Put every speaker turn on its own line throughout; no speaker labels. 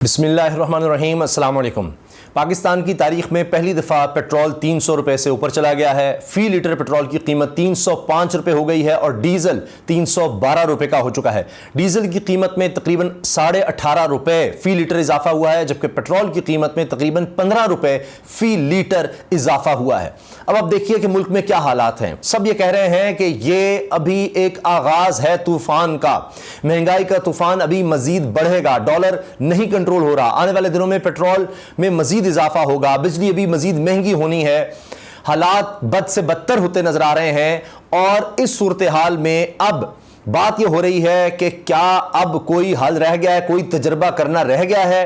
बिस्मिल्लाहिर्रहमानिर्रहीम, अस्सलाम वालेकुम। पाकिस्तान की तारीख में पहली दफ़ा पेट्रोल 300 रुपये से ऊपर चला गया है। फ़ी लीटर पेट्रोल की कीमत 305 रुपये हो गई है और डीज़ल 312 रुपये का हो चुका है। डीज़ल की कीमत में तकरीबन 18.5 रुपये फ़ी लीटर इजाफा हुआ है, जबकि पेट्रोल की कीमत में तकरीबन 15 रुपये फ़ी लीटर इजाफा हुआ है। अब आप देखिए कि मुल्क में क्या हालात हैं। सब ये कह रहे हैं कि ये अभी एक आगाज़ है तूफ़ान का, महंगाई का तूफ़ान अभी मज़ीद बढ़ेगा, डॉलर नहीं कंट्रोल हो रहा, आने वाले दिनों में पेट्रोल में मज़ीद इजाफा होगा, बिजली अभी मज़ीद महंगी होनी है, हालात बद से बदतर होते नजर आ रहे हैं। और इस सूरत हाल में अब बात यह हो रही है कि क्या अब कोई हल रह गया है, कोई तजर्बा करना रह गया है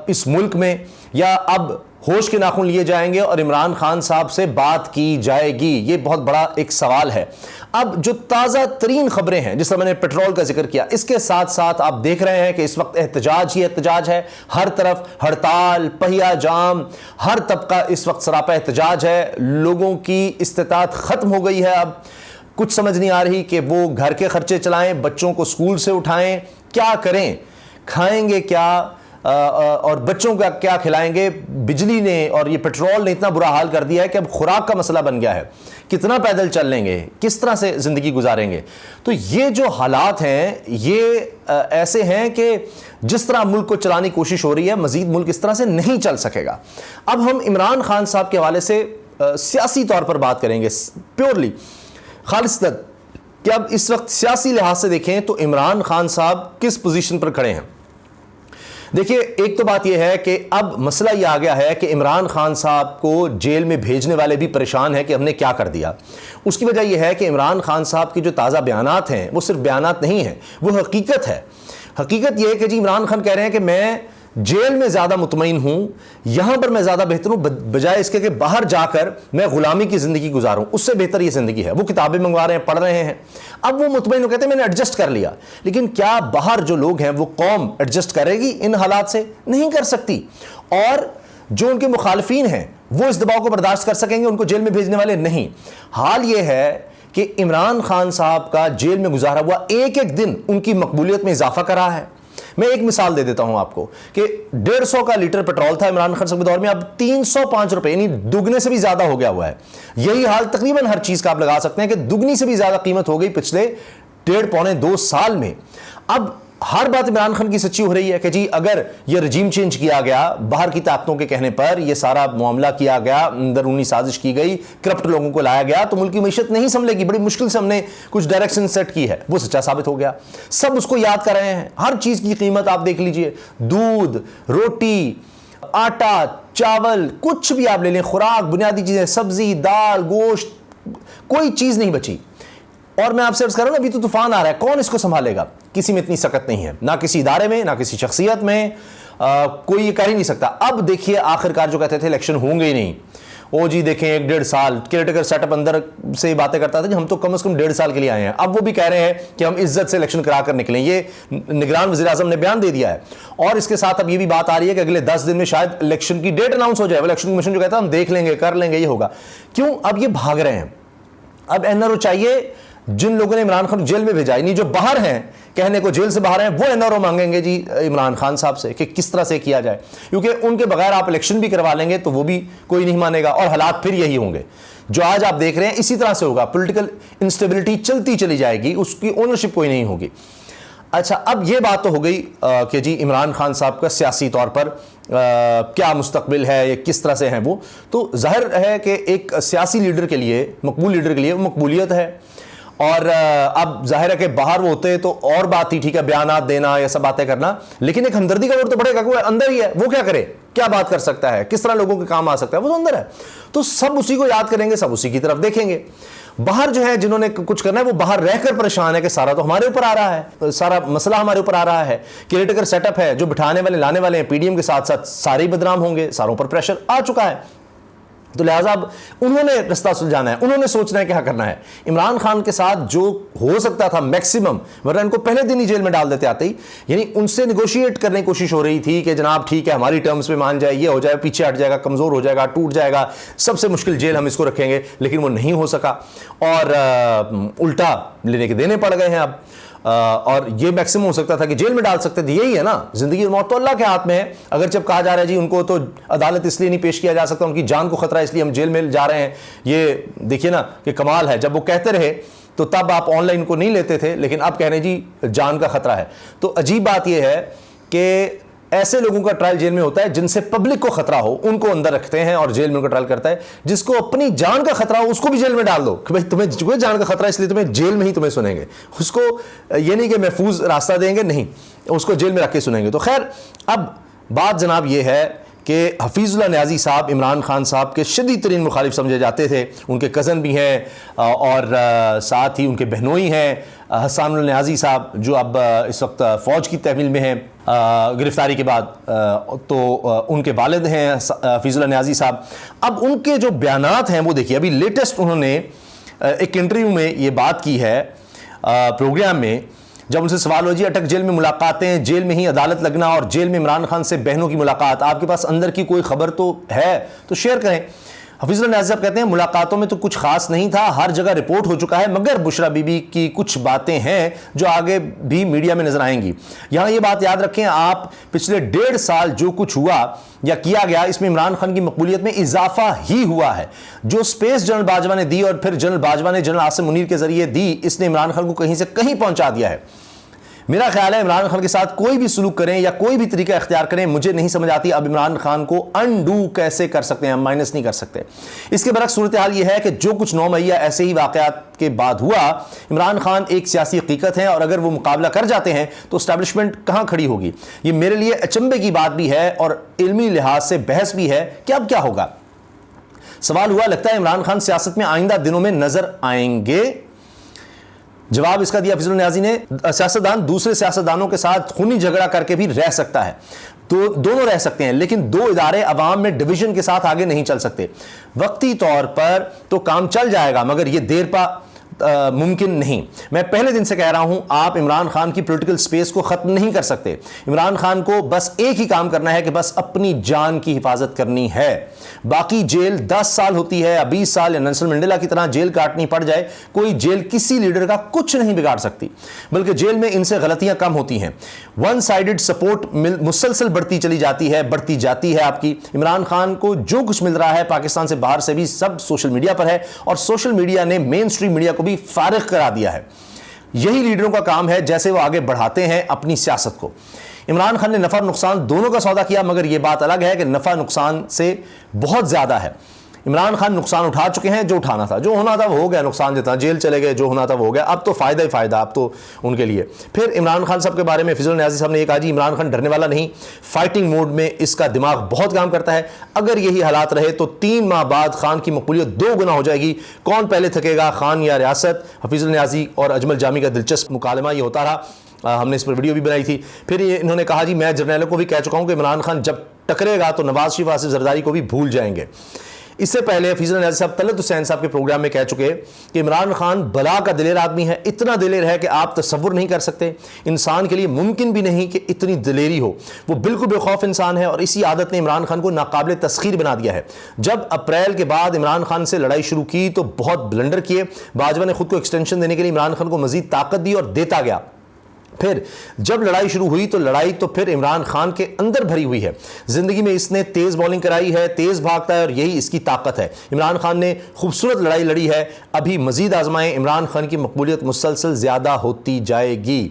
इस मुल्क में, या अब होश के नाखून लिए जाएंगे और इमरान खान साहब से बात की जाएगी। ये बहुत बड़ा एक सवाल है। अब जो ताज़ा तरीन खबरें हैं, जिस तरह मैंने पेट्रोल का जिक्र किया, इसके साथ साथ आप देख रहे हैं कि इस वक्त एहतजाज ही एहतजाज है, हर तरफ हड़ताल, पहिया जाम, हर तबका इस वक्त सरापा एहतजाज है। लोगों की इस्तिताअत ख़त्म हो गई है। अब कुछ समझ नहीं आ रही कि वो घर के खर्चे चलाएं, बच्चों को स्कूल से उठाएं, क्या करें, खाएंगे क्या और बच्चों का क्या खिलाएंगे। बिजली ने और ये पेट्रोल ने इतना बुरा हाल कर दिया है कि अब खुराक का मसला बन गया है। कितना पैदल चल लेंगे, किस तरह से ज़िंदगी गुजारेंगे। तो ये जो हालात हैं ये ऐसे हैं कि जिस तरह मुल्क को चलाने की कोशिश हो रही है, मज़ीद मुल्क इस तरह से नहीं चल सकेगा। अब हम इमरान खान साहब के हवाले से सियासी तौर पर बात करेंगे, प्योरली खालिसतन, कि अब इस वक्त सियासी लिहाज से देखें तो इमरान खान साहब किस पोजीशन पर खड़े हैं। देखिए, एक तो बात यह है कि अब मसला यह आ गया है कि इमरान खान साहब को जेल में भेजने वाले भी परेशान हैं कि हमने क्या कर दिया। उसकी वजह यह है कि इमरान खान साहब की जो ताज़ा बयानात हैं वो सिर्फ बयानात नहीं हैं, वो हकीकत है। हकीकत यह है कि जी इमरान खान कह रहे हैं कि मैं जेल में ज़्यादा मुतमईन हूँ, यहाँ पर मैं ज़्यादा बेहतर हूँ, बजाय इसके कि बाहर जाकर मैं ग़ुलामी की ज़िंदगी गुजारूँ, उससे बेहतर ये ज़िंदगी है। वो किताबें मंगवा रहे हैं, पढ़ रहे हैं। अब वो मुतमईन कहते हैं मैंने एडजस्ट कर लिया, लेकिन क्या बाहर जो लोग हैं वो कौम एडजस्ट करेगी इन हालात से? नहीं कर सकती। और जो उनके मुखालफीन हैं वो इस दबाव को बर्दाश्त कर सकेंगे? उनको जेल में भेजने वाले नहीं। हाल ये है कि इमरान खान साहब का जेल में गुजारा हुआ एक एक दिन उनकी मकबूलियत में इजाफा करा है। मैं एक मिसाल दे देता हूं आपको कि 150 का लीटर पेट्रोल था इमरान खान साहब के दौर में, अब 305 रुपए, यानी दुगने से भी ज्यादा हो गया हुआ है। यही हाल तकरीबन हर चीज का आप लगा सकते हैं कि दुगनी से भी ज्यादा कीमत हो गई पिछले 1.5-2 साल में। अब हर बात इमरान खान की सच्ची हो रही है कि जी अगर ये रजीम चेंज किया गया, बाहर की ताकतों के कहने पर ये सारा मामला किया गया, अंदरूनी साजिश की गई, करप्ट लोगों को लाया गया, तो मुल्क की मीशत नहीं संभलेगी। बड़ी मुश्किल से हमने कुछ डायरेक्शन सेट की है, वो सच्चा साबित हो गया। सब उसको याद कर रहे हैं। हर चीज की कीमत आप देख लीजिए, दूध, रोटी, आटा, चावल, कुछ भी आप ले लें, खुराक, बुनियादी चीजें, सब्जी, दाल, गोश्त, कोई चीज नहीं बची। और मैं आपसे अर्ज कर रहा हूं, अभी तो तूफान आ रहा है, कौन इसको संभालेगा? किसी में इतनी सकत नहीं है, ना किसी इदारे में, ना किसी शख्सियत में, कोई ये कर ही नहीं सकता। अब देखिए, आखिरकार जो कहते थे इलेक्शन होंगे ही नहीं, ओ जी देखें 1-1.5 साल केयरटेकर सेटअप अंदर से बातें करता था, हम तो कम से कम 1.5 साल के लिए आए हैं। अब वो भी कह रहे हैं कि हम इज्जत से इलेक्शन करा कर निकलें। ये निगरान वज़ीर आज़म ने बयान दे दिया है। और इसके साथ अब ये भी बात आ रही है कि अगले 10 दिन में शायद इलेक्शन की डेट अनाउंस हो जाए। इलेक्शन कमीशन जो कहता है हम देख लेंगे, कर लेंगे, ये होगा। क्यों? अब ये भाग रहे हैं। अब एनआरओ चाहिए, जिन लोगों ने इमरान खान जेल में भेजा, नहीं जो बाहर हैं, कहने को जेल से बाहर हैं, वो एनआरओ मांगेंगे जी इमरान खान साहब से कि किस तरह से किया जाए, क्योंकि उनके बगैर आप इलेक्शन भी करवा लेंगे तो वो भी कोई नहीं मानेगा और हालात फिर यही होंगे जो आज आप देख रहे हैं। इसी तरह से होगा, पॉलिटिकल इंस्टेबिलिटी चलती चली जाएगी, उसकी ओनरशिप कोई नहीं होगी। अच्छा, अब ये बात तो हो गई कि जी इमरान खान साहब का सियासी तौर पर क्या मुस्तकबिल है, ये किस तरह से हैं वो। तो जाहिर है कि एक सियासी लीडर के लिए, मकबूल लीडर के लिए मकबूलियत है। और अब जाहिर है कि बाहर वो होते तो और बात ही, ठीक है, बयानात देना, ये सब बातें करना, लेकिन एक हमदर्दी का वोट तो बढ़ेगा कि वो अंदर ही है, वो क्या करे, क्या बात कर सकता है, किस तरह लोगों के काम आ सकता है, वो तो अंदर है। तो सब उसी को याद करेंगे, सब उसी की तरफ देखेंगे। बाहर जो है जिन्होंने कुछ करना है वो बाहर रहकर परेशान है कि सारा तो हमारे ऊपर आ रहा है, सारा मसला हमारे ऊपर आ रहा है। केयरटेकर सेटअप है, जो बिठाने वाले लाने वाले हैं पीडीएम के साथ साथ सारे ही बदनाम होंगे, सारों पर प्रेशर आ चुका है। तो लिहाजा अब उन्होंने रास्ता सुलझाना है, उन्होंने सोचना है क्या करना है। इमरान खान के साथ जो हो सकता था मैक्सिमम, वरना इनको पहले दिन ही जेल में डाल देते आते ही, यानी उनसे निगोशिएट करने की कोशिश हो रही थी कि जनाब ठीक है, हमारी टर्म्स पे मान जाए, ये हो जाए, पीछे हट जाएगा, कमज़ोर हो जाएगा, टूट जाएगा, सबसे मुश्किल जेल हम इसको रखेंगे, लेकिन वो नहीं हो सका और उल्टा लेने के देने पड़ गए हैं अब। और ये मैक्सिमम हो सकता था कि जेल में डाल सकते थे। यही है ना, जिंदगी और मौत तो अल्लाह के हाथ में है। अगर जब कहा जा रहा है जी उनको तो अदालत इसलिए नहीं पेश किया जा सकता, उनकी जान को खतरा है इसलिए हम जेल में जा रहे हैं, ये देखिए ना कि कमाल है। जब वो कहते रहे तो तब आप ऑनलाइन को नहीं लेते थे, लेकिन अब कह रहे हैं जी जान का खतरा है। तो अजीब बात यह है कि ऐसे लोगों का ट्रायल जेल में होता है जिनसे पब्लिक को खतरा हो, उनको अंदर रखते हैं और जेल में उनका ट्रायल करता है। जिसको अपनी जान का खतरा हो उसको भी जेल में डाल दो कि भाई तुम्हें जान का खतरा है इसलिए तुम्हें जेल में ही तुम्हें सुनेंगे। उसको ये नहीं कि महफूज रास्ता देंगे, नहीं, उसको जेल में रख के सुनेंगे। तो खैर अब बात जनाब ये है कि हफीजुल्लाह न्याज़ी साहब इमरान खान साहब के शदीद तरीन मुखालिफ समझे जाते थे। उनके कज़न भी हैं और साथ ही उनके बहनोई हैं हसानुल न्याज़ी साहब, जो अब इस वक्त फ़ौज की तहवील में हैं गिरफ़्तारी के बाद। तो उनके वालिद हैं हफीजुल्लाह न्याज़ी साहब। अब उनके जो बयानात हैं वो देखिए, अभी लेटेस्ट उन्होंने एक इंटरव्यू में ये बात की है प्रोग्राम में, जब उनसे सवाल हो जी अटक जेल में मुलाकातें, जेल में ही अदालत लगना और जेल में इमरान खान से बहनों की मुलाकात, आपके पास अंदर की कोई खबर तो है तो शेयर करें। हफीजुल्लाह न्याज़ी साहब कहते हैं मुलाकातों में तो कुछ खास नहीं था, हर जगह रिपोर्ट हो चुका है, मगर बुशरा बीबी की कुछ बातें हैं जो आगे भी मीडिया में नजर आएंगी। यहां ये बात याद रखें, आप पिछले 1.5 साल जो कुछ हुआ या किया गया, इसमें इमरान खान की मकबूलियत में इजाफा ही हुआ है। जो स्पेस जनरल बाजवा ने दी और फिर जनरल बाजवा ने जनरल आसिम मुनीर के जरिए दी, इसने इमरान खान को कहीं से कहीं पहुंचा दिया है। मेरा ख्याल है इमरान खान के साथ कोई भी सलूक करें या कोई भी तरीका इख्तियार करें, मुझे नहीं समझ आती अब इमरान खान को अनडू कैसे कर सकते हैं, माइनस नहीं कर सकते। इसके बरक्स सूरत हाल यह है कि जो कुछ 9 मई ऐसे ही वाकयात के बाद हुआ, इमरान खान एक सियासी हकीकत है और अगर वो मुकाबला कर जाते हैं तो एस्टैब्लिशमेंट कहां खड़ी होगी। ये मेरे लिए अचंभे की बात भी है और इल्मी लिहाज से बहस भी है कि अब क्या होगा। सवाल हुआ, लगता है इमरान खान सियासत में आइंदा दिनों में नजर आएंगे। जवाब इसका दिया हफीजुल्लाह न्याज़ी ने, सियासतदान दूसरे सियासतदानों के साथ खूनी झगड़ा करके भी रह सकता है, तो दोनों रह सकते हैं, लेकिन 2 इदारे अवाम में डिवीजन के साथ आगे नहीं चल सकते। वक्ती तौर पर तो काम चल जाएगा मगर यह देर पा मुमकिन नहीं। मैं पहले दिन से कह रहा हूं, आप इमरान खान की पॉलिटिकल स्पेस को खत्म नहीं कर सकते। इमरान खान को बस एक ही काम करना है कि बस अपनी जान की हिफाजत करनी है। बाकी जेल 10 साल होती है या 20 साल या नेल्सन मंडेला की तरह जेल काटनी पड़ जाए, कोई जेल किसी लीडर का कुछ नहीं बिगाड़ सकती, बल्कि जेल में इनसे गलतियां कम होती हैं। वन साइडेड सपोर्ट मुसलसल बढ़ती चली जाती है, बढ़ती जाती है आपकी। इमरान खान को जो कुछ मिल रहा है पाकिस्तान से बाहर से भी, सब सोशल मीडिया पर है और सोशल मीडिया ने मेन स्ट्रीम मीडिया को भी फारिग करा दिया है। यही लीडरों का काम है, जैसे वो आगे बढ़ाते हैं अपनी सियासत को। इमरान खान ने नफा नुकसान दोनों का सौदा किया, मगर यह बात अलग है कि नफा नुकसान से बहुत ज्यादा है। इमरान खान नुकसान उठा चुके हैं, जो उठाना था, जो होना था वो हो गया, नुकसान जितना, जेल चले गए, जो होना था वो हो गया, अब तो फायदा ही फायदा अब तो उनके लिए। फिर इमरान खान साहब के बारे में हफीजुल्लाह न्याज़ी साहब ने ये कहा जी इमरान खान डरने वाला नहीं, फाइटिंग मोड में इसका दिमाग बहुत काम करता है। अगर यही हालात रहे तो 3 माह बाद खान की मकबूलियत 2 गुना हो जाएगी। कौन पहले थकेगा, खान या रियासत? हफीजुल्लाह न्याज़ी और अजमल जामी का दिलचस्प मुकालमा ये होता रहा, हमने इस पर वीडियो भी बनाई थी। फिर इन्होंने कहा जी मैं जर्नैलों को भी कह चुका हूं कि इमरान खान जब टकरेगा तो नवाज शरीफ, आसिफ जरदारी को भी भूल जाएंगे। इससे पहले हफीजुल्लाह न्याज़ी साहब तलत हुसैन साहब के प्रोग्राम में कह चुके कि इमरान खान बला का दिलेर आदमी है, इतना दिलेर है कि आप तसव्वुर नहीं कर सकते। इंसान के लिए मुमकिन भी नहीं कि इतनी दिलेरी हो। वो बिल्कुल बेखौफ इंसान है और इसी आदत ने इमरान खान को नाकाबिल तस्खीर बना दिया है। जब अप्रैल के बाद इमरान खान से लड़ाई शुरू की तो बहुत ब्लंडर किए। बाजवा ने खुद को एक्सटेंशन देने के लिए इमरान खान को मजीद ताकत दी और देता गया। फिर जब लड़ाई शुरू हुई तो लड़ाई तो फिर इमरान खान के अंदर भरी हुई है। जिंदगी में इसने तेज बॉलिंग कराई है, तेज भागता है और यही इसकी ताकत है। इमरान खान ने खूबसूरत लड़ाई लड़ी है, अभी मजीद आजमाएं, इमरान खान की मकबूलियत मुसलसल ज्यादा होती जाएगी।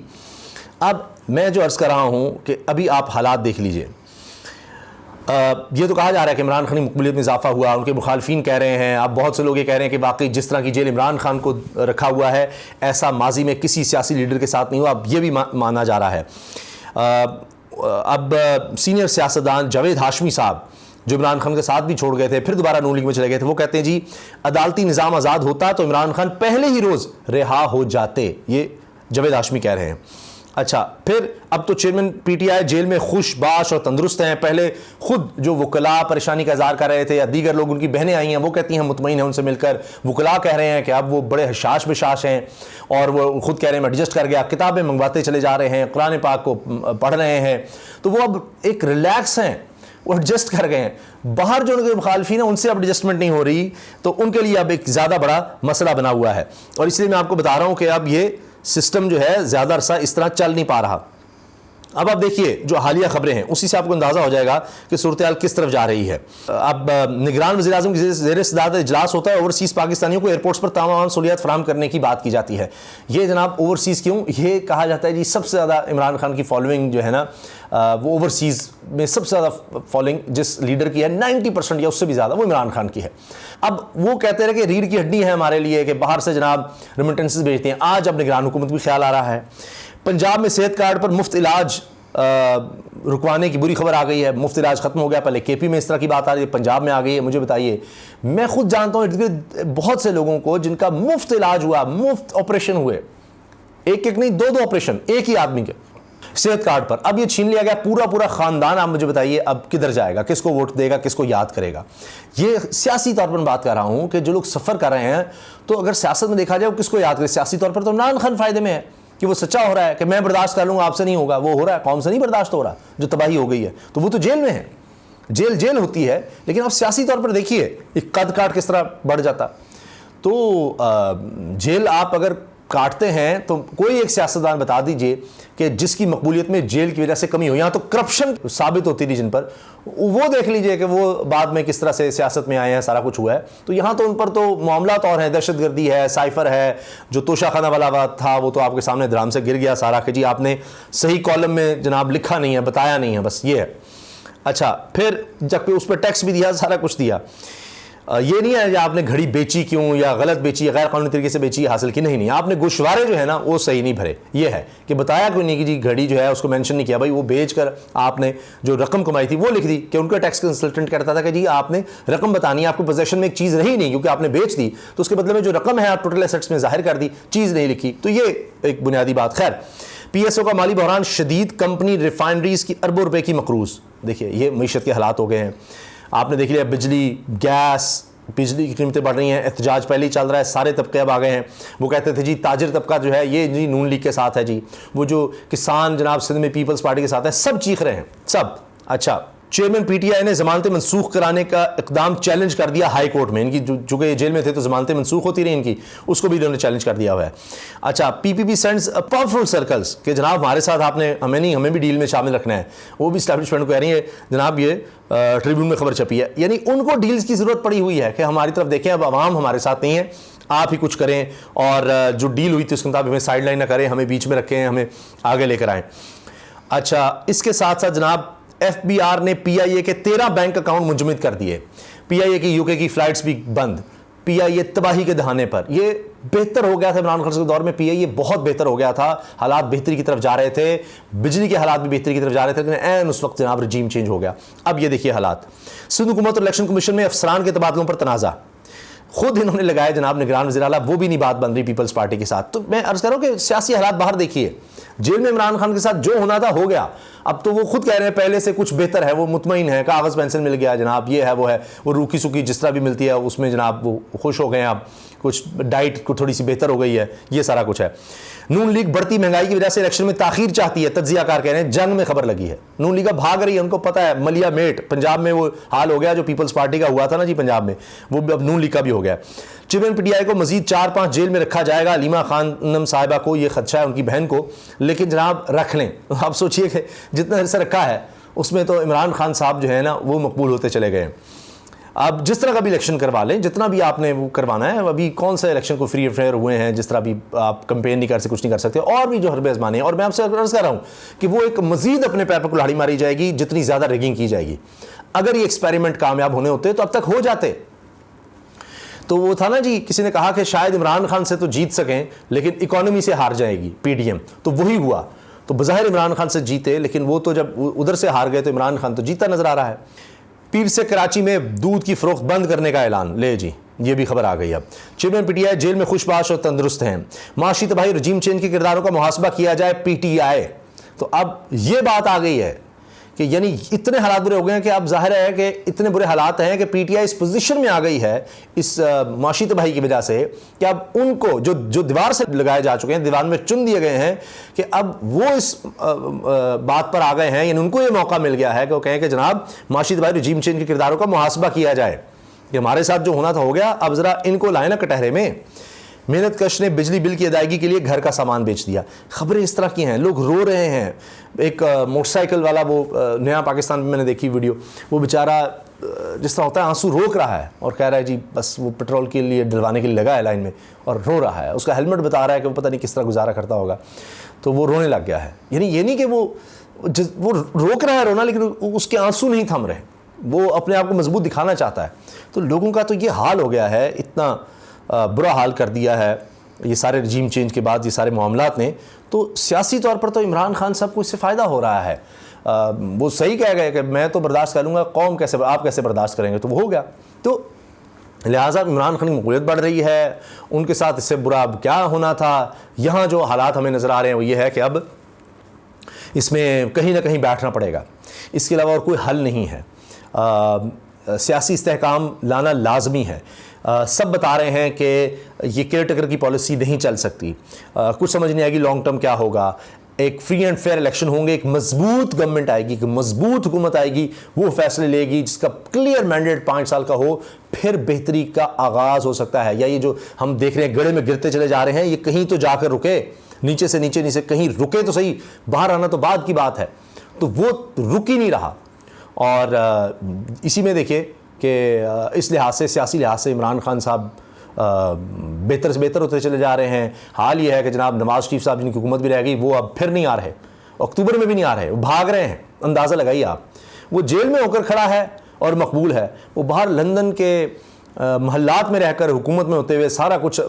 अब मैं जो अर्ज कर रहा हूं कि अभी आप हालात देख लीजिए। ये तो कहा जा रहा है कि इमरान खान की मकबूलियत में इजाफा हुआ, उनके मुखालफिन कह रहे हैं, अब बहुत से लोग ये कह रहे हैं कि वाकई जिस तरह की जेल इमरान खान को रखा हुआ है ऐसा माजी में किसी सियासी लीडर के साथ नहीं हुआ, अब ये भी माना जा रहा है। अब सीनियर सियासतदान जावेद हाशमी साहब जो इमरान खान के साथ भी छोड़ गए थे, फिर दोबारा नून लीग में चले गए थे, वो कहते हैं जी अदालती निज़ाम आज़ाद होता तो इमरान खान पहले ही रोज़ रिहा हो जाते। ये जावेद हाशमी कह रहे हैं। अच्छा, फिर अब तो चेयरमैन पीटीआई जेल में खुश बाश और तंदुरुस्त हैं। पहले खुद जो वकला परेशानी का इज़हार कर रहे थे या दीगर लोग, उनकी बहनें आई हैं, वो कहती हैं मुतमईन हैं उनसे मिलकर। वकला कह रहे हैं कि अब वो बड़े हशाश बेशाश हैं और वो खुद कह रहे हैं मैं एडजस्ट कर गया, किताबें मंगवाते चले जा रहे हैं, कुरान पाक को पढ़ रहे हैं, तो वो अब एक रिलैक्स हैं, वो एडजस्ट कर गए हैं। बाहर जो उनके मुखालफिन हैं उनसे अब एडजस्टमेंट नहीं हो रही, तो उनके लिए अब एक ज़्यादा बड़ा मसला बना हुआ है। और इसलिए मैं आपको बता रहा हूँ कि अब ये सिस्टम जो है ज़्यादा अरसा इस तरह चल नहीं पा रहा। अब आप देखिए जो हालिया खबरें हैं उसी से आपको अंदाज़ा हो जाएगा कि सूरत-ए-हाल किस तरफ जा रही है। अब निगरान वज़ीर-ए-आज़म की ज़ेर सदारत इजलास होता है, ओवरसीज़ पाकिस्तानियों को एयरपोर्ट्स पर तमाम सहूलियत फराहम करने की बात की जाती है। ये जनाब ओवरसीज़ क्यों, ये कहा जाता है जी सबसे ज़्यादा इमरान खान की फॉलोइंग जो है ना वो ओवरसीज़ में सबसे ज़्यादा फॉलोइंग जिस लीडर की है 90% या उससे भी ज़्यादा वो इमरान खान की है। अब वो कहते रहे कि रीढ़ की हड्डी है हमारे लिए कि बाहर से जनाब रेमिटेंसेस भेजते हैं। आज अब निगरान हुकूमत भी ख्याल आ रहा है। पंजाब में सेहत कार्ड पर मुफ्त इलाज रुकवाने की बुरी खबर आ गई है। मुफ्त इलाज खत्म हो गया। पहले केपी में इस तरह की बात आ रही है, पंजाब में आ गई है। मुझे बताइए, मैं खुद जानता हूँ बहुत से लोगों को जिनका मुफ्त इलाज हुआ, मुफ्त ऑपरेशन हुए, एक एक नहीं दो ऑपरेशन एक ही आदमी के सेहत कार्ड पर। अब ये छीन लिया गया पूरा खानदान। आप मुझे बताइए अब किधर जाएगा, किसको वोट देगा, किसको याद करेगा। ये सियासी तौर पर मैं बात कर रहा हूं कि जो लोग सफर कर रहे हैं, तो अगर सियासत में देखा जाए वो किसको याद करे। सियासी तौर पर तो इमरान खान फायदे में है कि वो सच्चा हो रहा है कि मैं बर्दाश्त कर लूंगा, आपसे नहीं होगा। वो हो रहा है, कौम से नहीं बर्दाश्त हो रहा, जो तबाही हो गई है। तो वो तो जेल में है, जेल होती है। लेकिन अब सियासी तौर पर देखिए एक कद काट किस तरह बढ़ जाता। तो जेल आप अगर काटते हैं तो कोई एक सियासतदान बता दीजिए कि जिसकी मकबूलियत में जेल की वजह से कमी हुई। यहाँ तो करप्शन साबित होती थी जिन पर, वो देख लीजिए कि वो बाद में किस तरह से सियासत में आए हैं, सारा कुछ हुआ है। तो यहाँ तो उन पर तो मामला और हैं, दहशतगर्दी है, साइफर है, जो तोशाखाना वाला था वो तो आपके सामने धराम से गिर गया सारा, कि जी आपने सही कॉलम में जनाब लिखा नहीं है, बताया नहीं है, बस ये है। अच्छा, फिर जब उस पर टैक्स भी दिया, सारा कुछ दिया। ये नहीं है कि आपने घड़ी बेची क्यों या गलत बेची या गैर कानूनी तरीके से बेची, हासिल की, नहीं आपने गोशवारे जो है ना वो सही नहीं भरे। ये है कि बताया क्यों नहीं कि जी घड़ी जो है उसको मेंशन नहीं किया। भाई वो बेचकर आपने जो रकम कमाई थी वो लिख दी, कि उनका टैक्स कंसल्टेंट कहता था कि जी आपने रकम बतानी है, आपको पोजेशन में एक चीज़ रही नहीं क्योंकि आपने बेच दी, तो उसके बदले में जो रकम है आप टोटल एसेट्स में जाहिर कर दी, चीज़ नहीं लिखी। तो ये एक बुनियादी बात। खैर, PSO का माली बहरान शदीद, कंपनी रिफाइनरीज की अरबों रुपए की मकरूज। देखिए ये मीशत के हालात हो गए हैं। आपने देख लिया बिजली, गैस, बिजली की कीमतें बढ़ रही हैं। एहतजाज पहले ही चल रहा है, सारे तबके अब आ गए हैं। वो कहते थे जी ताजिर तबका जो है ये जी नून लीग के साथ है, जी वो जो किसान जनाब सिंध में पीपल्स पार्टी के साथ है, सब चीख रहे हैं सब। अच्छा, चेयरमैन PTI ने जमानतें मनसूख कराने का इकदाम चैलेंज कर दिया हाई कोर्ट में। इनकी चूंकि ये जेल में थे तो जमानतें मनसूख होती रही इनकी, उसको भी इन्होंने चैलेंज कर दिया हुआ है। अच्छा, PPP सेंड्स पावरफुल सर्कल्स कि जनाब हमारे साथ आपने हमें नहीं, हमें भी डील में शामिल रखना है। वो भी इस्टेब्लिशमेंट को कह रही है जनाब, ये ट्रिब्यून में खबर छपी है, यानी उनको डील्स की ज़रूरत पड़ी हुई है कि हमारी तरफ देखें, अब आवाम हमारे साथ नहीं है, आप ही कुछ करें, और जो डील हुई थी उसके मुताबिक हमें साइड लाइन ना करें, हमें बीच में रखें, हमें आगे लेकर आएँ। अच्छा, इसके साथ साथ जनाब FBR ने PIA के 13 बैंक अकाउंट मुंजमद कर दिए। PIA की UK की फ्लाइट्स भी बंद। PIA तबाही के दहाने पर। ये बेहतर हो गया था इमरान खान के दौर में, PIA बहुत बेहतर हो गया था, हालात बेहतरी की तरफ जा रहे थे, बिजली के हालात भी बेहतरी की तरफ जा रहे थे, लेकिन ऐन उस वक्त जनाब रजीम चेंज हो गया। अब ये देखिए हालात। सिंध हुकूमत और इलेक्शन कमीशन में अफसरान के तबादलों पर तनाज़ा खुद इन्होंने लगाया जनाब निगरान वज़ीर आला, वो भी नहीं बात बन रही पीपल्स पार्टी के साथ। तो मैं अर्ज करूँ कि सियासी हालात बाहर देखिए, जेल में इमरान खान के साथ जो होना था हो गया। अब तो वो खुद कह रहे हैं पहले से कुछ बेहतर है, वो मुतमईन है, कागज़ पेंसिल मिल गया जनाब, ये है वो है, वो रूखी सूखी जिस तरह भी मिलती है उसमें जनाब वो खुश हो गए हैं। अब कुछ डाइट को थोड़ी सी बेहतर हो गई है, ये सारा कुछ है। नून लीग बढ़ती महंगाई की वजह से इलेक्शन में ताखीर चाहती है, तज्जियाकार कह रहे हैं, जंग में खबर लगी है। नून लीग भाग रही है, उनको पता है मलिया मेट पंजाब में वो हाल हो गया जो पीपल्स पार्टी का हुआ था ना जी पंजाब में, वो अब नून लीग का भी हो गया। चेयरमैन PTI को मजीद 4-5 जेल में रखा जाएगा। अलीमा खानम साहिबा को ये खदशा है, उनकी बहन को, लेकिन जनाब रख लें। आप सोचिए कि जितना हिस्सा रखा है उसमें तो इमरान खान साहब जो है ना वो मकबूल होते चले गए। अब जिस तरह का भी इलेक्शन करवा लें, जितना भी आपने वो करवाना है, अभी कौन सा इलेक्शन को फ्री फेयर हुए हैं, जिस तरह भी आप कंपेन नहीं कर सकते, कुछ नहीं कर सकते, और भी जो हरबे आजमाने हैं। और मैं आपसे अर्ज कर रहा हूँ कि वो एक मजीद अपने पैर पर कुल्हाड़ी मारी जाएगी जितनी ज़्यादा रिगिंग की जाएगी। अगर ये एक्सपेरिमेंट कामयाब होने होते तो अब तक हो जाते। तो वो था ना जी, किसी ने कहा कि शायद इमरान खान से तो जीत सकें लेकिन इकोनॉमी से हार जाएगी PDM, तो वही हुआ। तो बज़ाहिर इमरान खान से जीते, लेकिन वो तो जब उधर से हार गए तो इमरान खान तो जीता नजर आ रहा है। पीर से कराची में दूध की फरोख्त बंद करने का ऐलान, ले जी ये भी खबर आ गई। अब चेयरमैन PTI जेल में खुशबाश और तंदुरुस्त हैं। माशी तबाही, रजीम चेंज के किरदारों का मुहासबा किया जाए PTI। तो अब ये बात आ गई है कि यानी इतने हालात बुरे हो गए हैं कि अब जाहिर है कि इतने बुरे हालात हैं कि PTI इस पोजीशन में आ गई है इस माशी तबाही की वजह से कि अब उनको जो दीवार से लगाए जा चुके हैं, दीवार में चुन दिए गए हैं, कि अब वो इस बात पर आ गए हैं, यानी उनको ये मौका मिल गया है कि वो कहें कि जनाब माशी तबाही, रजीम चेंज के किरदारों का मुहासबा किया जाए कि हमारे साथ जो होना था हो गया, अब ज़रा इनको लाए ना कटहरे में। मेहनत कश ने बिजली बिल की अदायगी के लिए घर का सामान बेच दिया। खबरें इस तरह की हैं, लोग रो रहे हैं। एक मोटरसाइकिल वाला, वो नया पाकिस्तान में मैंने देखी वीडियो, वो बेचारा जिस तरह होता है आंसू रोक रहा है और कह रहा है जी बस वो पेट्रोल के लिए डलवाने के लिए लगा है लाइन में और रो रहा है। उसका हेलमेट बता रहा है कि वो पता नहीं किस तरह गुजारा करता होगा, तो वो रोने लग गया है। यानी ये नहीं कि वो रोक रहा है रोना, लेकिन उसके आंसू नहीं थम रहे, वो अपने आप को मजबूत दिखाना चाहता है। तो लोगों का तो ये हाल हो गया है, इतना बुरा हाल कर दिया है ये सारे रजीम चेंज के बाद, ये सारे मामलात ने। तो सियासी तौर पर तो इमरान खान साहब को इससे फ़ायदा हो रहा है। वो सही कह गए कि मैं तो बर्दाश्त कर लूँगा, कौम कैसे, आप कैसे बर्दाश्त करेंगे, तो वो हो गया। तो लिहाजा इमरान खान की मकबूलियत बढ़ रही है, उनके साथ इससे बुरा अब क्या होना था। यहाँ जो हालात हमें नज़र आ रहे हैं वो ये है कि अब इसमें कहीं ना कहीं बैठना पड़ेगा, इसके अलावा और कोई हल नहीं है। सियासी इस्तेहकाम लाना लाजमी है। सब बता रहे हैं कि ये केयर टेकर की पॉलिसी नहीं चल सकती, कुछ समझ नहीं आएगी लॉन्ग टर्म क्या होगा। एक फ्री एंड फेयर इलेक्शन होंगे, एक मजबूत गवर्नमेंट आएगी, एक मजबूत हुकूमत आएगी, वो फैसले लेगी जिसका क्लियर मैंडेट 5 साल का हो, फिर बेहतरी का आगाज़ हो सकता है। या ये जो हम देख रहे हैं गड़े में गिरते चले जा रहे हैं, ये कहीं तो जाकर रुके, नीचे से नीचे कहीं रुके तो सही, बाहर आना तो बाद की बात है। तो वो रुक ही नहीं रहा। और इसी में देखिए कि इस लिहाज से, सियासी लिहाज से इमरान खान साहब बेहतर से बेहतर होते चले जा रहे हैं। हाल ये है कि जनाब नवाज शरीफ साहब जिनकी हुकूमत भी रह गई, वो अब फिर नहीं आ रहे, अक्टूबर में भी नहीं आ रहे, वो भाग रहे हैं। अंदाज़ा लगाइए आप, वो जेल में होकर खड़ा है और मकबूल है, वो बाहर लंदन के महल्लात में रहकर हुकूमत में होते हुए, सारा कुछ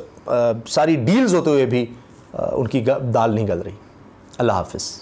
सारी डील्स होते हुए भी उनकी दाल नहीं गल रही। अल्लाह हाफिज़।